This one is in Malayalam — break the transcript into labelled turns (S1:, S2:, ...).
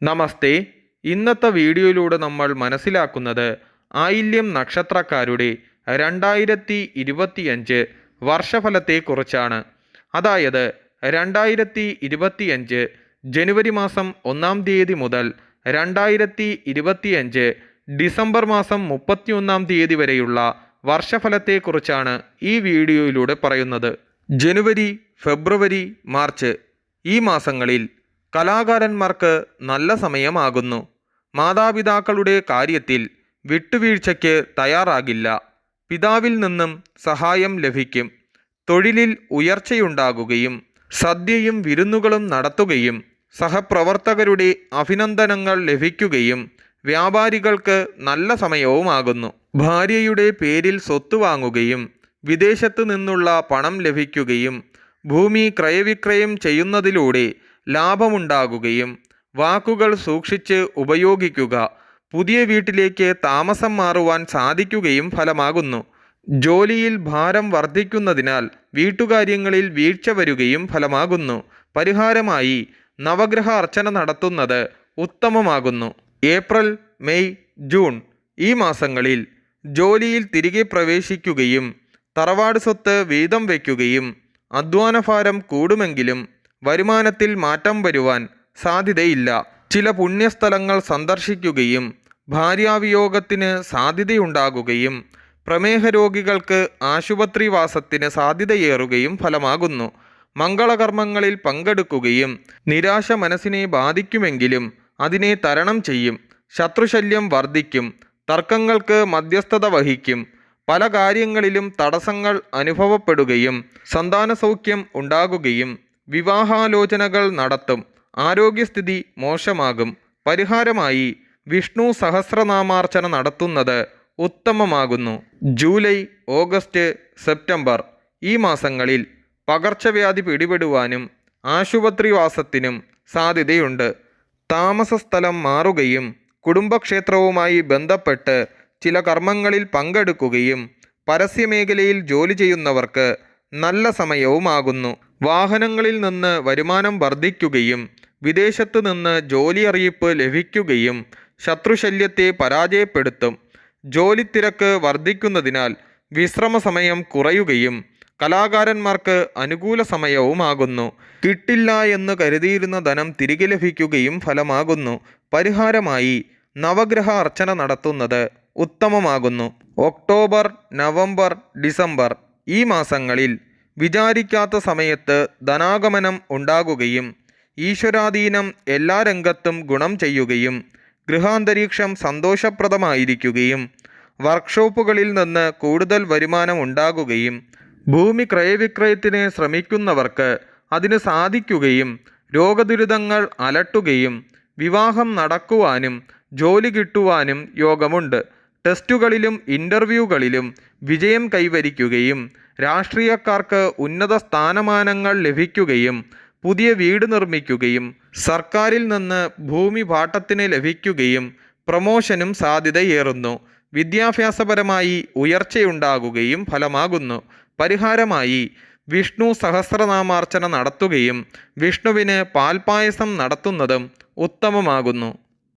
S1: നമസ്തേ. ഇന്നത്തെ വീഡിയോയിലൂടെ നമ്മൾ മനസ്സിലാക്കുന്നത് ആയില്യം നക്ഷത്രക്കാരുടെ 2025 വർഷഫലത്തെക്കുറിച്ചാണ്. അതായത് 2025 ജനുവരി മാസം 1-ാം തീയതി മുതൽ 2025 ഡിസംബർ മാസം 31-ാം തീയതി വരെയുള്ള വർഷഫലത്തെക്കുറിച്ചാണ് ഈ വീഡിയോയിലൂടെ പറയുന്നത്. ജനുവരി, ഫെബ്രുവരി, മാർച്ച് ഈ മാസങ്ങളിൽ കലാകാരന്മാർക്ക് നല്ല സമയമാകുന്നു. മാതാപിതാക്കളുടെ കാര്യത്തിൽ വിട്ടുവീഴ്ചയ്ക്ക് തയ്യാറാകില്ല. പിതാവിൽ നിന്നും സഹായം ലഭിക്കും. തൊഴിലിൽ ഉയർച്ചയുണ്ടാകുകയും സദ്യയും വിരുന്നുകളും നടത്തുകയും സഹപ്രവർത്തകരുടെ അഭിനന്ദനങ്ങൾ ലഭിക്കുകയും വ്യാപാരികൾക്ക് നല്ല സമയവുമാകുന്നു. ഭാര്യയുടെ പേരിൽ സ്വത്ത് വാങ്ങുകയും വിദേശത്തു നിന്നുള്ള പണം ലഭിക്കുകയും ഭൂമി ക്രയവിക്രയം ചെയ്യുന്നതിലൂടെ ലാഭമുണ്ടാകുകയും വാക്കുകൾ സൂക്ഷിച്ച് ഉപയോഗിക്കുക. പുതിയ വീട്ടിലേക്ക് താമസം മാറുവാൻ സാധിക്കുകയും ഫലമാകുന്നു. ജോലിയിൽ ഭാരം വർദ്ധിക്കുന്നതിനാൽ വീട്ടുകാര്യങ്ങളിൽ വീഴ്ച വരികയും ഫലമാകുന്നു. പരിഹാരമായി നവഗ്രഹ അർച്ചന നടത്തുന്നത് ഉത്തമമാകുന്നു. ഏപ്രിൽ, മെയ്, ജൂൺ ഈ മാസങ്ങളിൽ ജോലിയിൽ തിരികെ പ്രവേശിക്കുകയും തറവാട് സ്വത്ത് വീതം വയ്ക്കുകയും അധ്വാനഭാരം കൂടുമെങ്കിലും വരുമാനത്തിൽ മാറ്റം വരുവാൻ സാധ്യതയില്ല. ചില പുണ്യസ്ഥലങ്ങൾ സന്ദർശിക്കുകയും ഭാര്യാവിയോഗത്തിന് സാധ്യതയുണ്ടാകുകയും പ്രമേഹ രോഗികൾക്ക് ആശുപത്രിവാസത്തിന് സാധ്യതയേറുകയും ഫലമാകുന്നു. മംഗളകർമ്മങ്ങളിൽ പങ്കെടുക്കുകയും നിരാശ മനസ്സിനെ ബാധിക്കുമെങ്കിലും അതിനെ തരണം ചെയ്യും. ശത്രുശല്യം വർദ്ധിക്കും. തർക്കങ്ങൾക്ക് മധ്യസ്ഥത വഹിക്കും. പല കാര്യങ്ങളിലും തടസ്സങ്ങൾ അനുഭവപ്പെടുകയും സന്താനസൗഖ്യം ഉണ്ടാകുകയും വിവാഹാലോചനകൾ നടത്തും. ആരോഗ്യസ്ഥിതി മോശമാകും. പരിഹാരമായി വിഷ്ണു സഹസ്രനാമാർച്ചന നടത്തുന്നത് ഉത്തമമാകുന്നു. ജൂലൈ, ഓഗസ്റ്റ്, സെപ്റ്റംബർ ഈ മാസങ്ങളിൽ പകർച്ചവ്യാധി പിടിപെടുവാനും ആശുപത്രിവാസത്തിനും സാധ്യതയുണ്ട്. താമസസ്ഥലം മാറുകയും കുടുംബക്ഷേത്രവുമായി ബന്ധപ്പെട്ട് ചില കർമ്മങ്ങളിൽ പങ്കെടുക്കുകയും പരസ്യമേഖലയിൽ ജോലി ചെയ്യുന്നവർക്ക് നല്ല സമയവുമാകുന്നു. വാഹനങ്ങളിൽ നിന്ന് വരുമാനം വർദ്ധിക്കുകയും വിദേശത്തു നിന്ന് ജോലി അറിയിപ്പ് ലഭിക്കുകയും ശത്രുശല്യത്തെ പരാജയപ്പെടുത്തും. ജോലിത്തിരക്ക് വർദ്ധിക്കുന്നതിനാൽ വിശ്രമസമയം കുറയുകയും കലാകാരന്മാർക്ക് അനുകൂല സമയവുമാകുന്നു. കിട്ടില്ല എന്ന് കരുതിയിരുന്ന ധനം തിരികെ ലഭിക്കുകയും ഫലമാകുന്നു. പരിഹാരമായി നവഗ്രഹ അർച്ചന നടത്തുന്നത് ഉത്തമമാകുന്നു. ഒക്ടോബർ, നവംബർ, ഡിസംബർ ഈ മാസങ്ങളിൽ വിചാരിക്കാത്ത സമയത്ത് ധനാഗമനം ഉണ്ടാകുകയും ഈശ്വരാധീനം എല്ലാ രംഗത്തും ഗുണം ചെയ്യുകയും ഗൃഹാന്തരീക്ഷം സന്തോഷപ്രദമായിരിക്കുകയും വർക്ക്ഷോപ്പുകളിൽ നിന്ന് കൂടുതൽ വരുമാനം ഉണ്ടാകുകയും ഭൂമി ക്രയവിക്രയത്തിന് ശ്രമിക്കുന്നവർക്ക് അതിന് സാധിക്കുകയും രോഗദുരിതങ്ങൾ അലട്ടുകയും വിവാഹം നടക്കുവാനും ജോലി കിട്ടുവാനും യോഗമുണ്ട്. ടെസ്റ്റുകളിലും ഇൻ്റർവ്യൂകളിലും വിജയം കൈവരിക്കുകയും രാഷ്ട്രീയക്കാർക്ക് ഉന്നത സ്ഥാനമാനങ്ങൾ ലഭിക്കുകയും പുതിയ വീട് നിർമ്മിക്കുകയും സർക്കാരിൽ നിന്ന് ഭൂമി പാട്ടത്തിന് ലഭിക്കുകയും പ്രമോഷനും സാധ്യതയേറുന്നു. വിദ്യാഭ്യാസപരമായി ഉയർച്ചയുണ്ടാകുകയും ഫലമാകുന്നു. പരിഹാരമായി വിഷ്ണു സഹസ്രനാമാർച്ചന നടത്തുകയും വിഷ്ണുവിന് പാൽപായസം നടത്തുന്നതും ഉത്തമമാകുന്നു.